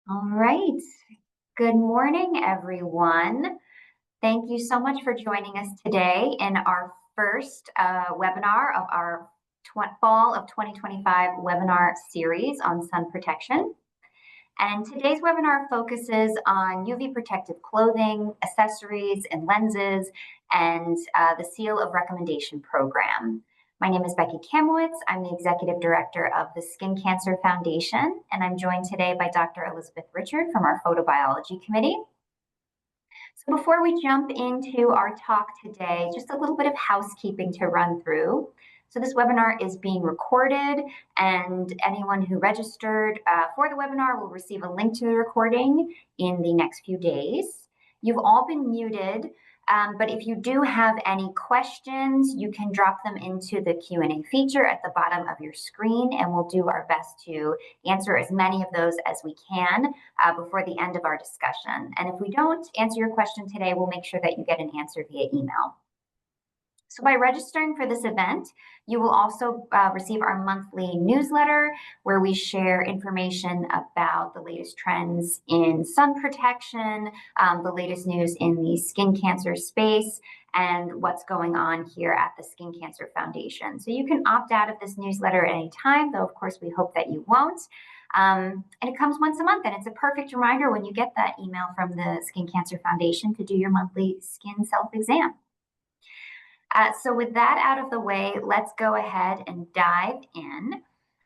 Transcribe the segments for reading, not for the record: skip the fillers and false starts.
All right. Good morning, everyone. Thank you so much for joining us today in our first webinar of our fall of 2025 webinar series on sun protection. And today's webinar focuses on UV protective clothing, accessories, and lenses, and the Seal of Recommendation program. My name is Becky Kamowitz. I'm the Executive Director of the Skin Cancer Foundation, and I'm joined today by Dr. Elisabeth Richard from our Photobiology Committee. So before we jump into our talk today, just a little bit of housekeeping to run through. So this webinar is being recorded, and anyone who registered for the webinar will receive a link to the recording in the next few days. You've all been muted, but if you do have any questions, you can drop them into the Q&A feature at the bottom of your screen, and we'll do our best to answer as many of those as we can before the end of our discussion. And if we don't answer your question today, we'll make sure that you get an answer via email. So by registering for this event, you will also receive our monthly newsletter where we share information about the latest trends in sun protection, the latest news in the skin cancer space, and what's going on here at the Skin Cancer Foundation. So you can opt out of this newsletter at any time, though of course we hope that you won't. And it comes once a month, and it's a perfect reminder when you get that email from the Skin Cancer Foundation to do your monthly skin self-exam. So with that out of the way, let's go ahead and dive in.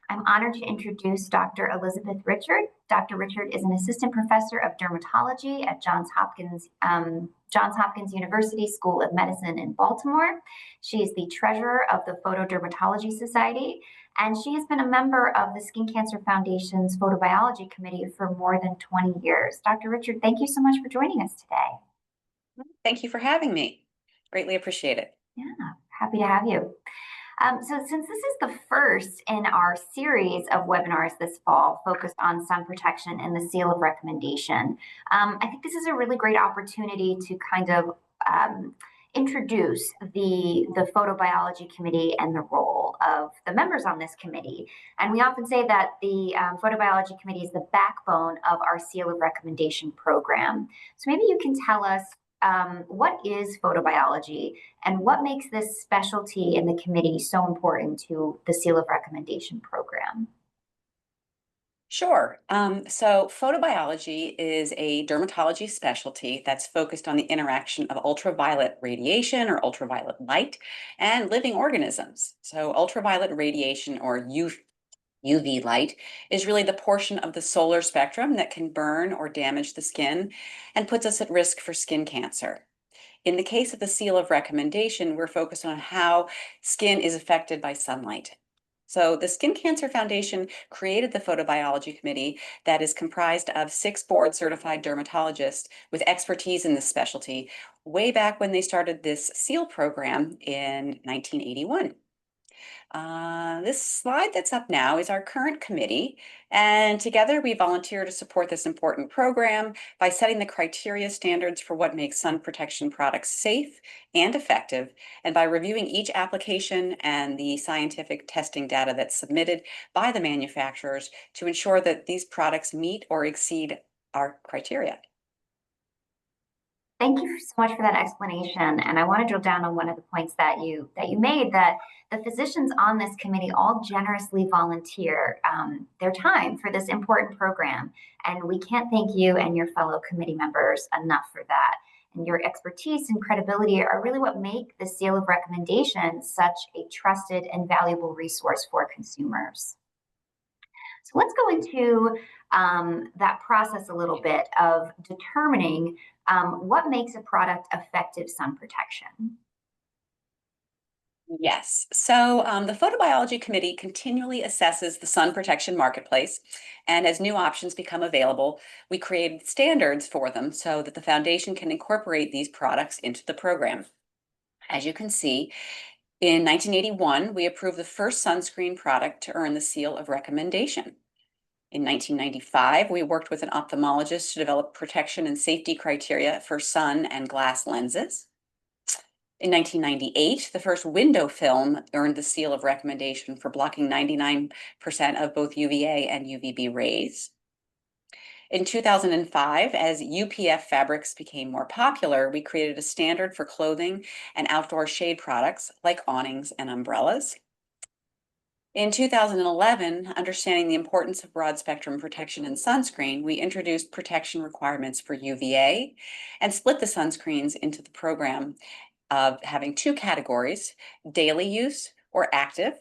I'm honored to introduce Dr. Elisabeth Richard. Dr. Richard is an assistant professor of dermatology at Johns Hopkins University School of Medicine in Baltimore. She is the treasurer of the Photodermatology Society, and she has been a member of the Skin Cancer Foundation's Photobiology Committee for more than 20 years. Dr. Richard, thank you so much for joining us today. Thank you for having me. Greatly appreciate it. Yeah, happy to have you. So since this is the first in our series of webinars this fall focused on sun protection and the seal of recommendation, I think this is a really great opportunity to kind of introduce the photobiology committee and the role of the members on this committee. And we often say that the photobiology committee is the backbone of our seal of recommendation program. So maybe you can tell us what is photobiology and what makes this specialty in the committee so important to the Seal of Recommendation program? Sure. So photobiology is a dermatology specialty that's focused on the interaction of ultraviolet radiation or ultraviolet light and living organisms. So ultraviolet radiation or UV light is really the portion of the solar spectrum that can burn or damage the skin and puts us at risk for skin cancer. In the case of the seal of recommendation, we're focused on how skin is affected by sunlight. So the Skin Cancer Foundation created the Photobiology Committee that is comprised of 6 board-certified dermatologists with expertise in this specialty way back when they started this SEAL program in 1981. This slide that's up now is our current committee, and together we volunteer to support this important program by setting the criteria standards for what makes sun protection products safe and effective, and by reviewing each application and the scientific testing data that's submitted by the manufacturers to ensure that these products meet or exceed our criteria. Thank you so much for that explanation. And I want to drill down on one of the points that you made, that the physicians on this committee all generously volunteer their time for this important program. And we can't thank you and your fellow committee members enough for that. And your expertise and credibility are really what make the Seal of Recommendation such a trusted and valuable resource for consumers. So let's go into that process a little bit of determining what makes a product effective sun protection. Yes. So the Photobiology Committee continually assesses the sun protection marketplace. And as new options become available, we create standards for them so that the foundation can incorporate these products into the program. As you can see, in 1981, we approved the first sunscreen product to earn the seal of recommendation. In 1995, we worked with an ophthalmologist to develop protection and safety criteria for sun and glass lenses. In 1998, the first window film earned the seal of recommendation for blocking 99% of both UVA and UVB rays. In 2005, as UPF fabrics became more popular, we created a standard for clothing and outdoor shade products like awnings and umbrellas. In 2011, understanding the importance of broad spectrum protection in sunscreen, we introduced protection requirements for UVA and split the sunscreens into the program of having two categories, daily use or active.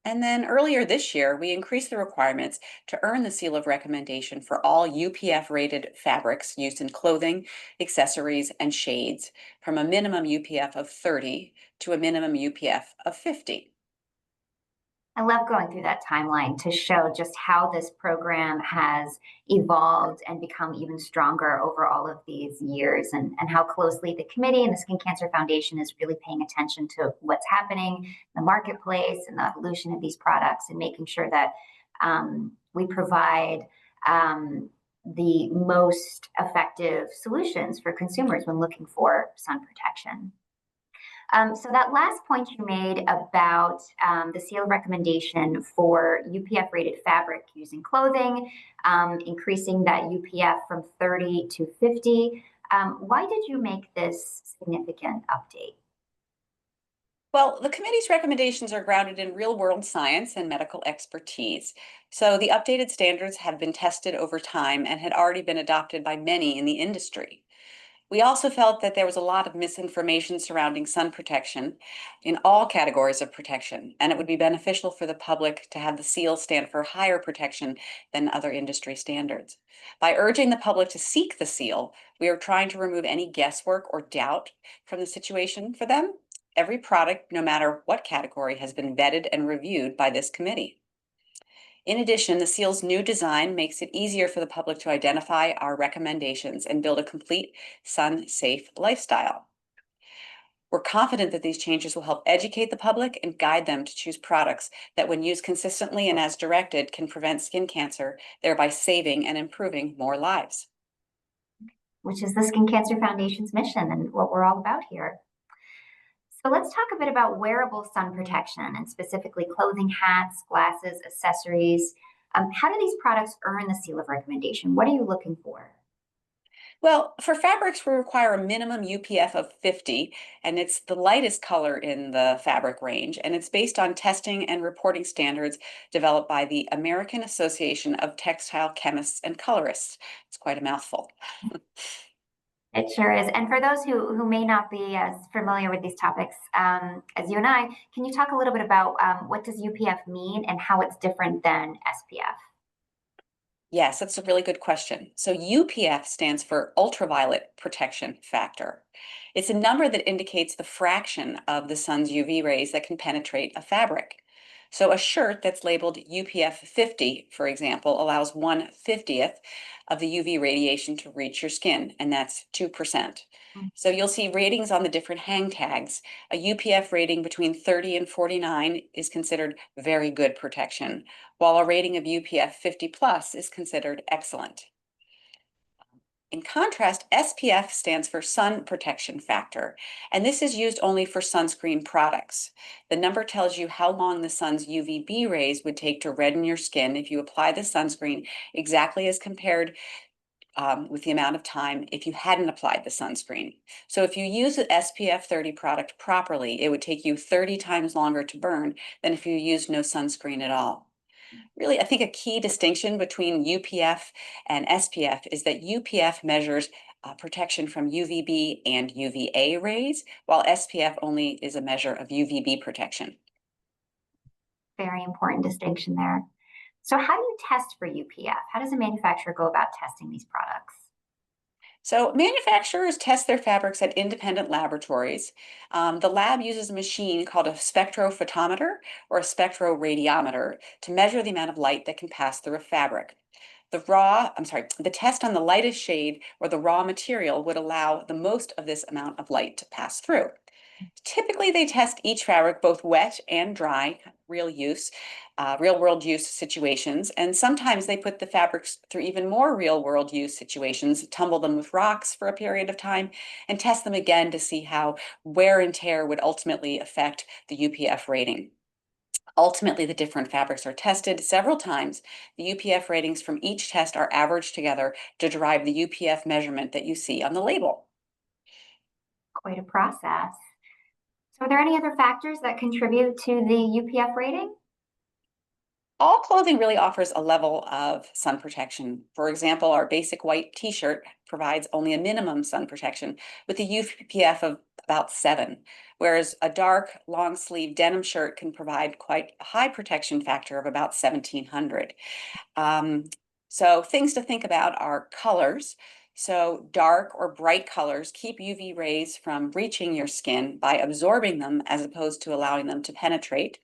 And then earlier this year, we increased the requirements to earn the seal of recommendation for all UPF rated fabrics used in clothing, accessories, and shades from a minimum UPF of 30 to a minimum UPF of 50. I love going through that timeline to show just how this program has evolved and become even stronger over all of these years, and how closely the committee and the Skin Cancer Foundation is really paying attention to what's happening in the marketplace and the evolution of these products, and making sure that we provide the most effective solutions for consumers when looking for sun protection. So that last point you made about the seal recommendation for UPF rated fabric using clothing, increasing that UPF from 30 to 50. Why did you make this significant update? Well, the committee's recommendations are grounded in real-world science and medical expertise. So the updated standards have been tested over time and had already been adopted by many in the industry. We also felt that there was a lot of misinformation surrounding sun protection in all categories of protection, and it would be beneficial for the public to have the seal stand for higher protection than other industry standards. By urging the public to seek the seal, we are trying to remove any guesswork or doubt from the situation for them. Every product, no matter what category, has been vetted and reviewed by this committee. In addition, the seal's new design makes it easier for the public to identify our recommendations and build a complete sun-safe lifestyle. We're confident that these changes will help educate the public and guide them to choose products that, when used consistently and as directed, can prevent skin cancer, thereby saving and improving more lives. Which is the Skin Cancer Foundation's mission and what we're all about here. So let's talk a bit about wearable sun protection, and specifically clothing, hats, glasses, accessories. How do these products earn the seal of recommendation? What are you looking for? Well, for fabrics, we require a minimum UPF of 50, and it's the lightest color in the fabric range, and it's based on testing and reporting standards developed by the American Association of Textile Chemists and Colorists. It's quite a mouthful. It sure is. And for those who may not be as familiar with these topics as you and I, can you talk a little bit about what does UPF mean and how it's different than SPF? Yes, that's a really good question. So UPF stands for ultraviolet protection factor. It's a number that indicates the fraction of the sun's UV rays that can penetrate a fabric. So a shirt that's labeled UPF 50, for example, allows 1/50th of the UV radiation to reach your skin, and that's 2%. So you'll see ratings on the different hang tags. A UPF rating between 30 and 49 is considered very good protection, while a rating of UPF 50 plus is considered excellent. In contrast, SPF stands for sun protection factor, and this is used only for sunscreen products. The number tells you how long the sun's UVB rays would take to redden your skin if you apply the sunscreen exactly as compared with the amount of time if you hadn't applied the sunscreen. So if you use the SPF 30 product properly, it would take you 30 times longer to burn than if you used no sunscreen at all. Really, I think a key distinction between UPF and SPF is that UPF measures protection from UVB and UVA rays, while SPF only is a measure of UVB protection. Very important distinction there. So how do you test for UPF? How does a manufacturer go about testing these products? So manufacturers test their fabrics at independent laboratories. The lab uses a machine called a spectrophotometer or a spectroradiometer to measure the amount of light that can pass through a fabric. The test on the lightest shade or the raw material would allow the most of this amount of light to pass through. Typically, they test each fabric both wet and dry, real world use situations. And sometimes they put the fabrics through even more real world use situations, tumble them with rocks for a period of time, and test them again to see how wear and tear would ultimately affect the UPF rating. Ultimately, the different fabrics are tested several times. The UPF ratings from each test are averaged together to derive the UPF measurement that you see on the label. Quite a process. So are there any other factors that contribute to the UPF rating? All clothing really offers a level of sun protection. For example, our basic white t-shirt provides only a minimum sun protection with a UPF of about 7, whereas a dark long sleeve denim shirt can provide quite a high protection factor of about 1700. Um, so things to think about are colors. So dark or bright colors keep UV rays from reaching your skin by absorbing them as opposed to allowing them to penetrate.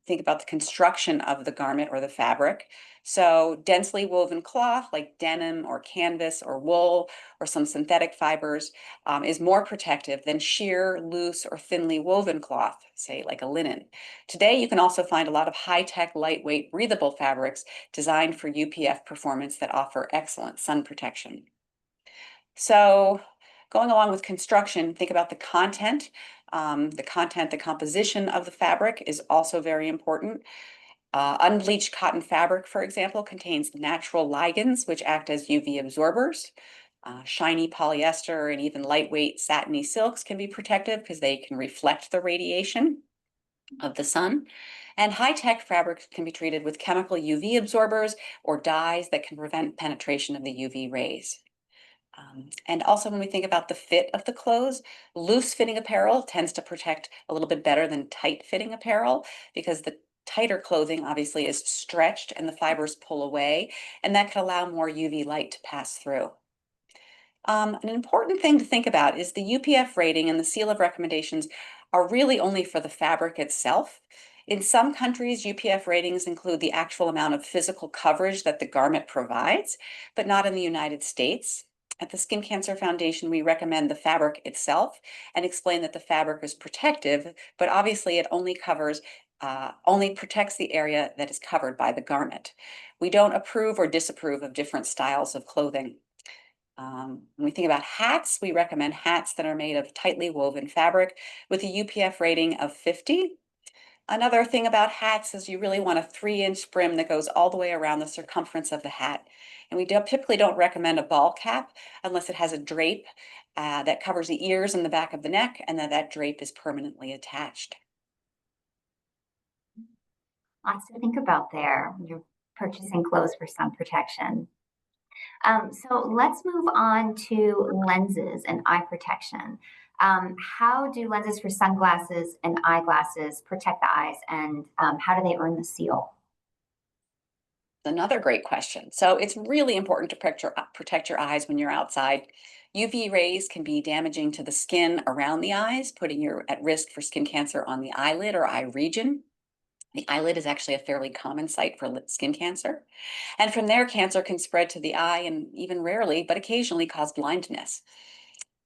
Think about the construction of the garment or the fabric. So densely woven cloth like denim or canvas or wool or some synthetic fibers is more protective than sheer, loose, or thinly woven cloth, say like a linen. Today, you can also find a lot of high-tech, lightweight, breathable fabrics designed for UPF performance that offer excellent sun protection. So going along with construction, think about the content. The composition of the fabric is also very important. Unbleached cotton fabric, for example, contains natural ligands, which act as UV absorbers. Shiny polyester and even lightweight satiny silks can be protective because they can reflect the radiation of the sun. And high-tech fabrics can be treated with chemical UV absorbers or dyes that can prevent penetration of the UV rays. And also when we think about the fit of the clothes, loose fitting apparel tends to protect a little bit better than tight fitting apparel because the tighter clothing obviously is stretched and the fibers pull away, and that can allow more UV light to pass through. An important thing to think about is the UPF rating and the seal of recommendations are really only for the fabric itself. In some countries, UPF ratings include the actual amount of physical coverage that the garment provides, but not in the United States. At the Skin Cancer Foundation, we recommend the fabric itself and explain that the fabric is protective, but obviously it only protects the area that is covered by the garment. We don't approve or disapprove of different styles of clothing. When we think about hats, we recommend hats that are made of tightly woven fabric with a UPF rating of 50. Another thing about hats is you really want a 3-inch brim that goes all the way around the circumference of the hat. And we typically don't recommend a ball cap unless it has a drape that covers the ears and the back of the neck, and that drape is permanently attached. Lots to think about there when you're purchasing clothes for sun protection. So let's move on to lenses and eye protection. How do lenses for sunglasses and eyeglasses protect the eyes, and how do they earn the seal? Another great question. So it's really important to protect your eyes when you're outside. UV rays can be damaging to the skin around the eyes, putting you at risk for skin cancer on the eyelid or eye region. The eyelid is actually a fairly common site for skin cancer. And from there, cancer can spread to the eye and even rarely, but occasionally cause blindness.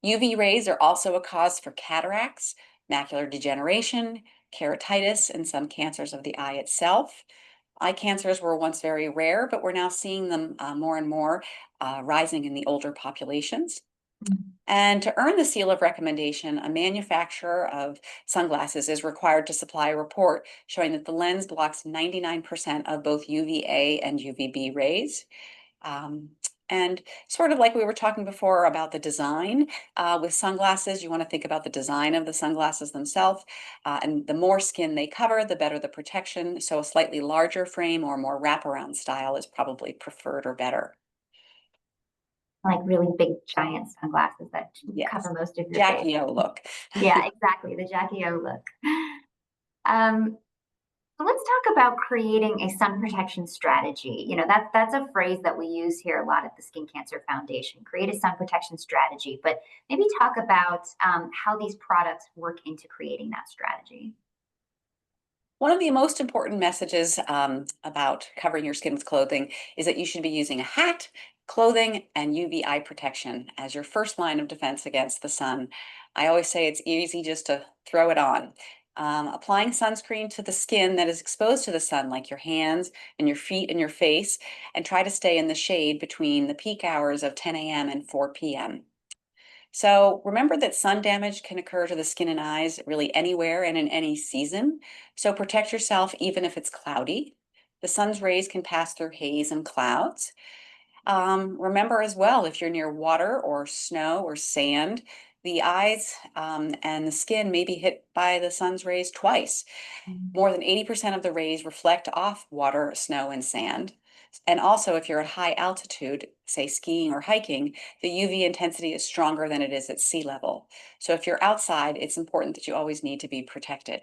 UV rays are also a cause for cataracts, macular degeneration, keratitis, and some cancers of the eye itself. Eye cancers were once very rare, but we're now seeing them more and more rising in the older populations. And to earn the seal of recommendation, a manufacturer of sunglasses is required to supply a report showing that the lens blocks 99% of both UVA and UVB rays. Um, and sort of like we were talking before about the design, with sunglasses, you want to think about the design of the sunglasses themselves. And the more skin they cover, the better the protection. So a slightly larger frame or more wraparound style is probably preferred or better. Like really big, giant sunglasses that Yes, cover most of your face. Jackie O look. Yeah, exactly. The Jackie O look. Um, so let's talk about creating a sun protection strategy. You know, that's a phrase that we use here a lot at the Skin Cancer Foundation. Create a sun protection strategy, but maybe talk about how these products work into creating that strategy. One of the most important messages about covering your skin with clothing is that you should be using a hat, clothing, and UV eye protection as your first line of defense against the sun. I always say it's easy just to throw it on. Applying sunscreen to the skin that is exposed to the sun, like your hands and your feet and your face, and try to stay in the shade between the peak hours of 10 a.m. and 4 p.m. So remember that sun damage can occur to the skin and eyes really anywhere and in any season. So protect yourself even if it's cloudy. The sun's rays can pass through haze and clouds. Remember as well, if you're near water or snow or sand, the eyes and the skin may be hit by the sun's rays twice. Mm. More than 80% of the rays reflect off water, snow, and sand. And also, if you're at high altitude, say skiing or hiking, the UV intensity is stronger than it is at sea level. So if you're outside, it's important that you always need to be protected.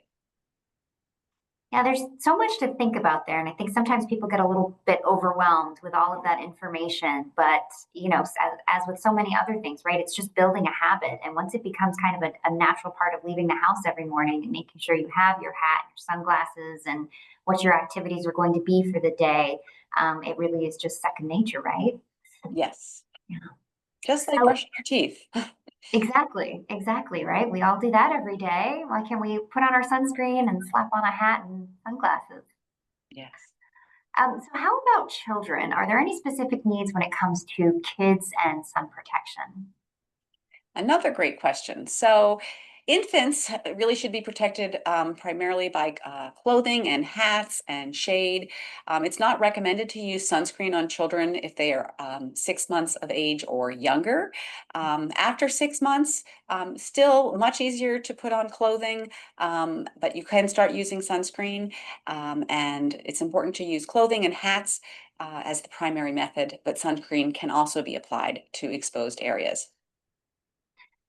Yeah, there's so much to think about there. And I think sometimes people get a little bit overwhelmed with all of that information. But, as with so many other things, right, it's just building a habit. And once it becomes kind of a natural part of leaving the house every morning and making sure you have your hat, your sunglasses, and what your activities are going to be for the day, it really is just second nature, right? Yes, Yeah. just like So brushing your teeth. exactly, right? We all do that every day. Why can't we put on our sunscreen and slap on a hat and sunglasses? Yes. So how about children? Are there any specific needs when it comes to kids and sun protection? Another great question. So, infants really should be protected primarily by clothing and hats and shade. It's not recommended to use sunscreen on children if they are 6 months of age or younger. After 6 months, still much easier to put on clothing, but you can start using sunscreen. And it's important to use clothing and hats as the primary method, but sunscreen can also be applied to exposed areas.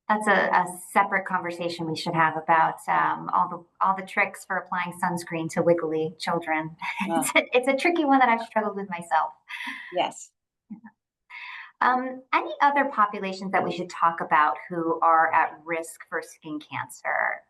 That's a separate conversation we should have about all the tricks for applying sunscreen to wiggly children. Oh, It's a tricky one that I've struggled with myself. yes. Any other populations that we should talk about who are at risk for skin cancer?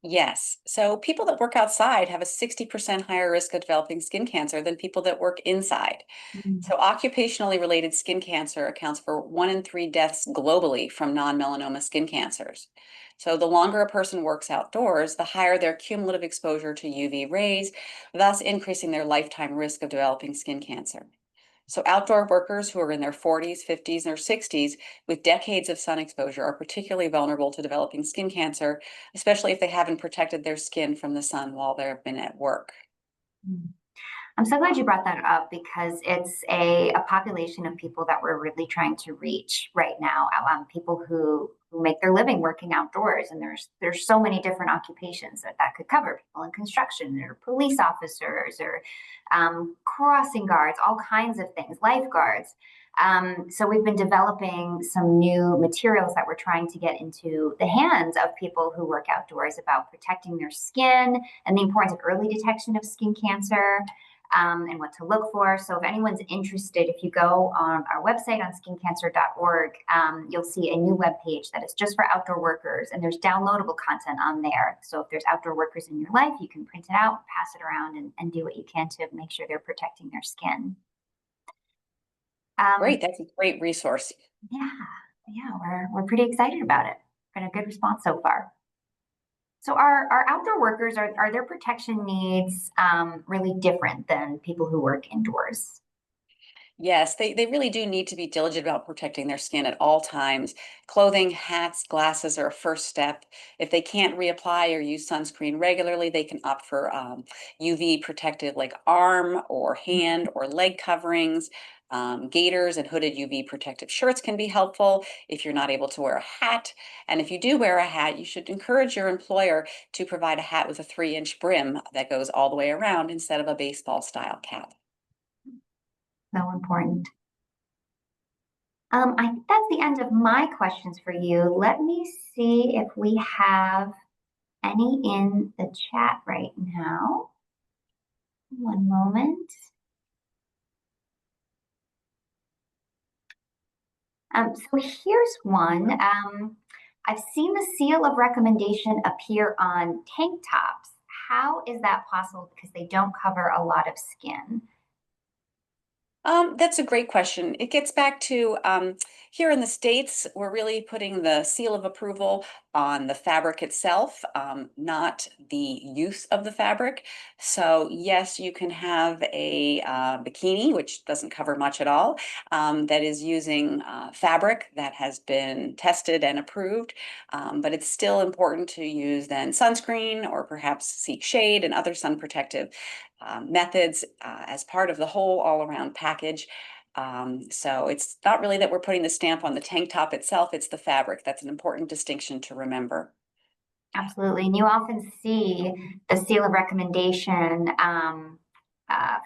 Yes. So people that work outside have a 60% higher risk of developing skin cancer than people that work inside. Mm. So occupationally related skin cancer accounts for 1 in 3 deaths globally from non-melanoma skin cancers. So the longer a person works outdoors, the higher their cumulative exposure to UV rays, thus increasing their lifetime risk of developing skin cancer. So outdoor workers who are in their 40s, 50s, or 60s with decades of sun exposure are particularly vulnerable to developing skin cancer, especially if they haven't protected their skin from the sun while they've been at work. Mm. I'm so glad you brought that up because it's a population of people that we're really trying to reach right now. People who make their living working outdoors, and there's so many different occupations that could cover people in construction, or police officers, or crossing guards, all kinds of things, lifeguards. So we've been developing some new materials that we're trying to get into the hands of people who work outdoors about protecting their skin and the importance of early detection of skin cancer, and what to look for. So if anyone's interested, if you go on our website on skincancer.org, you'll see a new webpage that is just for outdoor workers, and there's downloadable content on there. So if there's outdoor workers in your life, you can print it out, pass it around, and do what you can to make sure they're protecting their skin. Great, Um, that's a great resource. yeah, yeah, we're pretty excited about it. Been a good response so far. So our outdoor workers, are their protection needs really different than people who work indoors? Yes, they really do need to be diligent about protecting their skin at all times. Clothing, hats, glasses are a first step. If they can't reapply or use sunscreen regularly, they can opt for UV protective like arm or hand or leg coverings. Gaiters and hooded UV protective shirts can be helpful if you're not able to wear a hat. And if you do wear a hat, you should encourage your employer to provide a hat with a 3-inch brim that goes all the way around instead of a baseball style cap. So important. I think that's the end of my questions for you. Let me see if we have any in the chat right now. One moment. So here's one. I've seen the seal of recommendation appear on tank tops. How is that possible? Because they don't cover a lot of skin. That's a great question. It gets back to here in the States, we're really putting the seal of approval on the fabric itself, not the use of the fabric. So, yes, you can have a bikini, which doesn't cover much at all, that is using fabric that has been tested and approved. But it's still important to use then sunscreen or perhaps seek shade and other sun protective methods as part of the whole all-around package. So it's not really that we're putting the stamp on the tank top itself, it's the fabric. That's an important distinction to remember. Absolutely. And you often see the seal of recommendation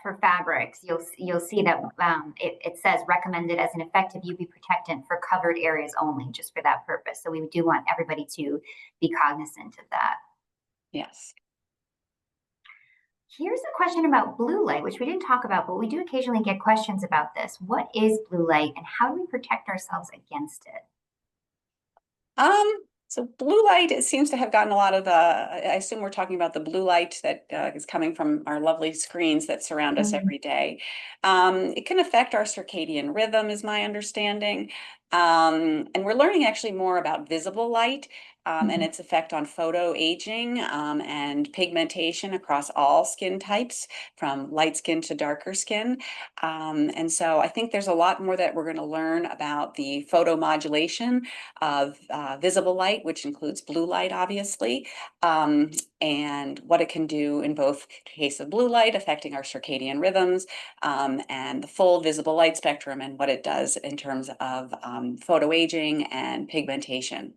for fabrics. You'll see that it says recommended as an effective UV protectant for covered areas only, just for that purpose. So we do want everybody to be cognizant of that. Yes. Here's a question about blue light, which we didn't talk about, but we do occasionally get questions about this. What is blue light and how do we protect ourselves against it? So blue light, it seems to have gotten a lot of, I assume we're talking about the blue light that is coming from our lovely screens that surround us every day. It can affect our circadian rhythm, is my understanding. And we're learning actually more about visible light and its effect on photo aging and pigmentation across all skin types, from light skin to darker skin. And so I think there's a lot more that we're going to learn about the photomodulation of visible light, which includes blue light, obviously, and what it can do in both case of blue light affecting our circadian rhythms and the full visible light spectrum and what it does in terms of photo aging and pigmentation.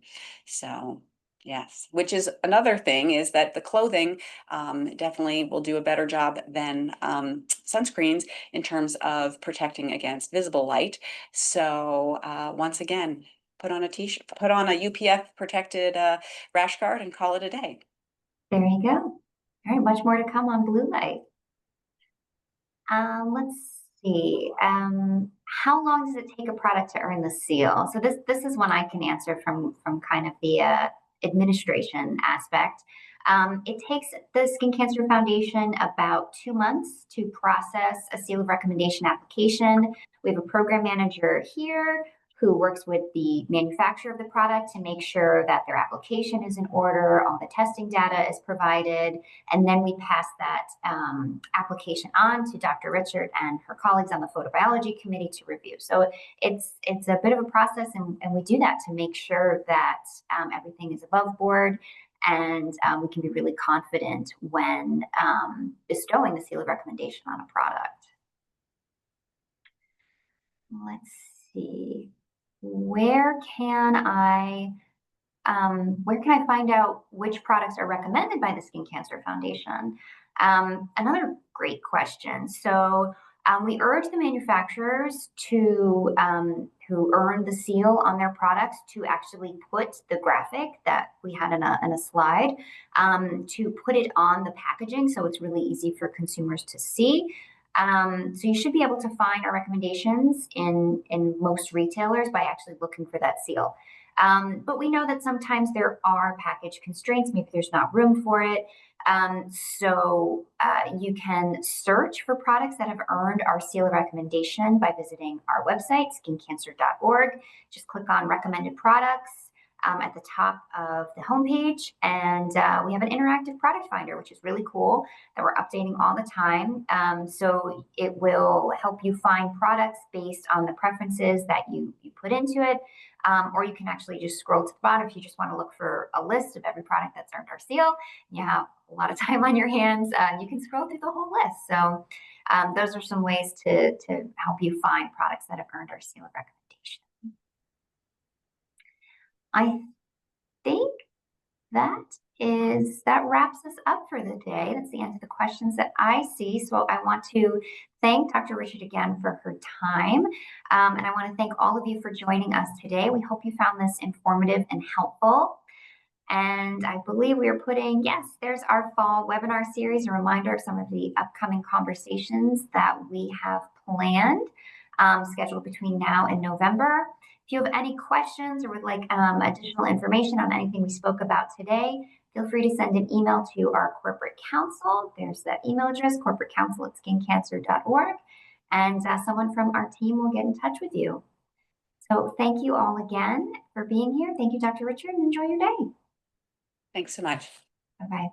So yes, which is another thing is that the clothing definitely will do a better job than sunscreens in terms of protecting against visible light. So once again, put on a t-shirt, put on a UPF protected rash guard and call it a day. There you go. All right, much more to come on blue light. Let's see. How long does it take a product to earn the seal? So this is one I can answer from kind of the administration aspect. It takes the Skin Cancer Foundation about 2 months to process a seal of recommendation application. We have a program manager here who works with the manufacturer of the product to make sure that their application is in order, all the testing data is provided, and then we pass that application on to Dr. Richard and her colleagues on the photobiology committee to review. So it's a bit of a process, and we do that to make sure that everything is above board and we can be really confident when bestowing the seal of recommendation on a product. Let's see. Where can I find out which products are recommended by the Skin Cancer Foundation? Another great question. So we urge the manufacturers to who earn the seal on their products to actually put the graphic that we had in a slide to put it on the packaging so it's really easy for consumers to see. So you should be able to find our recommendations in most retailers by actually looking for that seal. But we know that sometimes there are package constraints. Maybe there's not room for it. So you can search for products that have earned our seal of recommendation by visiting our website, skincancer.org. Just click on recommended products at the top of the homepage. And we have an interactive product finder, which is really cool, that we're updating all the time. So it will help you find products based on the preferences that you put into it. Or you can actually just scroll to the bottom if you just want to look for a list of every product that's earned our seal. You have a lot of time on your hands. You can scroll through the whole list. So those are some ways to help you find products that have earned our seal of recommendation. I think that wraps us up for the day. That's the end of the questions that I see. So I want to thank Dr. Richard again for her time. And I want to thank all of you for joining us today. We hope you found this informative and helpful. And I believe we are putting, yes, there's our fall webinar series, a reminder of some of the upcoming conversations that we have planned, scheduled between now and November. If you have any questions or would like additional information on anything we spoke about today, feel free to send an email to our corporate counsel. There's that email address, corporatecounsel@skincancer.org. and someone from our team will get in touch with you. So thank you all again for being here. Thank you, Dr. Richard, and enjoy your day. Thanks so much. Bye-bye.